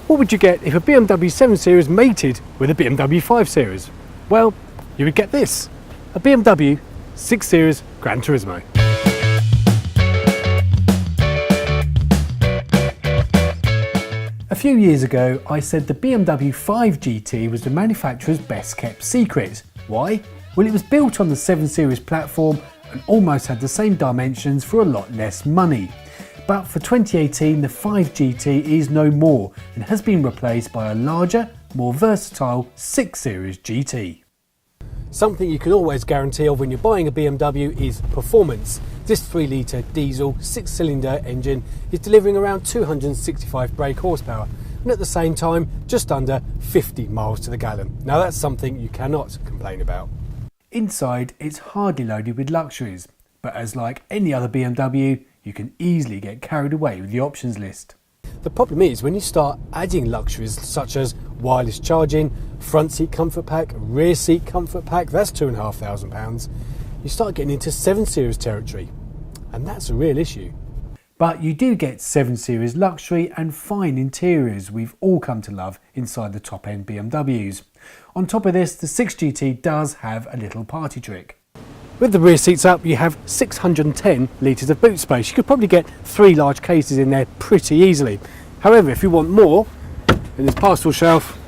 What would you get if a BMW 7 Series mated with a BMW 5 Series? Well, you would get this, a BMW 6 Series Gran Turismo. A few years ago, I said the BMW 5 GT was the manufacturer's best kept secret. Why? Well, it was built on the 7 Series platform and almost had the same dimensions for a lot less money. But for 2018, the 5 GT is no more and has been replaced by a larger, more versatile 6 Series GT. Something you can always guarantee of when you're buying a BMW is performance. This 3-litre diesel 6-cylinder engine is delivering around 265 brake horsepower and at the same time just under 50 miles to the gallon. Now that's something you cannot complain about. Inside, it's hardly loaded with luxuries, but as like any other BMW, you can easily get carried away with the options list. The problem is when you start adding luxuries such as wireless charging, front seat comfort pack, rear seat comfort pack, that's £2,500, you start getting into 7 Series territory, and that's a real issue. But you do get 7 Series luxury and fine interiors we've all come to love inside the top end BMWs. On top of this, the 6 GT does have a little party trick. With the rear seats up, you have 610 litres of boot space. You could probably get 3 large cases in there pretty easily. However, if you want more, then this parcel shelf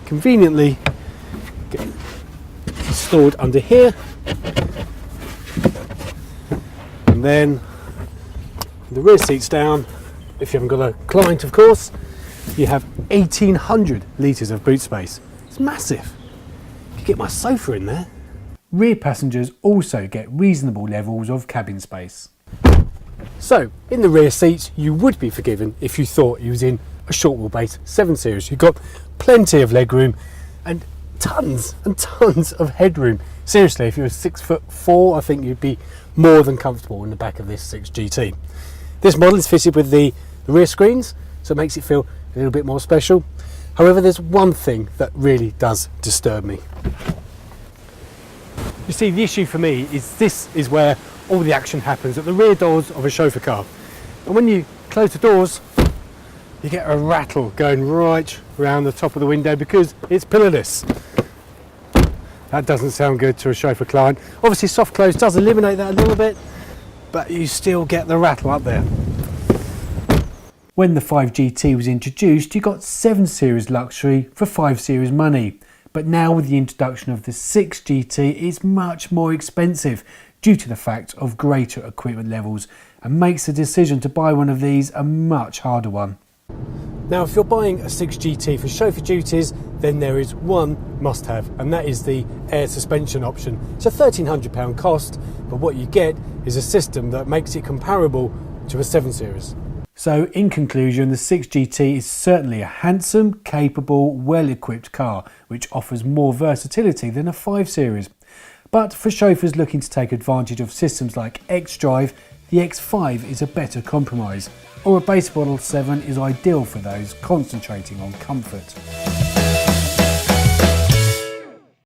conveniently gets stored under here. And then the rear seats down, if you haven't got a client of course, you have 1800 litres of boot space. It's massive. You get my sofa in there. Rear passengers also get reasonable levels of cabin space. So, in the rear seats, you would be forgiven if you thought you was in a short wheelbase 7 Series. You've got plenty of legroom and tons of headroom. Seriously, if you're 6'4", I think you'd be more than comfortable in the back of this 6 GT. This model is fitted with the rear screens, so it makes it feel a little bit more special. However, there's one thing that really does disturb me. You see, the issue for me is this is where all the action happens, at the rear doors of a chauffeur car. And when you close the doors, you get a rattle going right around the top of the window because it's pillarless. That doesn't sound good to a chauffeur client. Obviously soft close does eliminate that a little bit, but you still get the rattle up there. When the 5 GT was introduced, you got 7 Series luxury for 5 Series money. But now with the introduction of the 6 GT, it's much more expensive due to the fact of greater equipment levels and makes the decision to buy one of these a much harder one. Now if you're buying a 6 GT for chauffeur duties, then there is one must-have, and that is the air suspension option. It's a £1,300 cost, but what you get is a system that makes it comparable to a 7 Series. So in conclusion, the 6 GT is certainly a handsome, capable, well-equipped car which offers more versatility than a 5 Series. But for chauffeurs looking to take advantage of systems like xDrive, the X5 is a better compromise, or a base model 7 is ideal for those concentrating on comfort.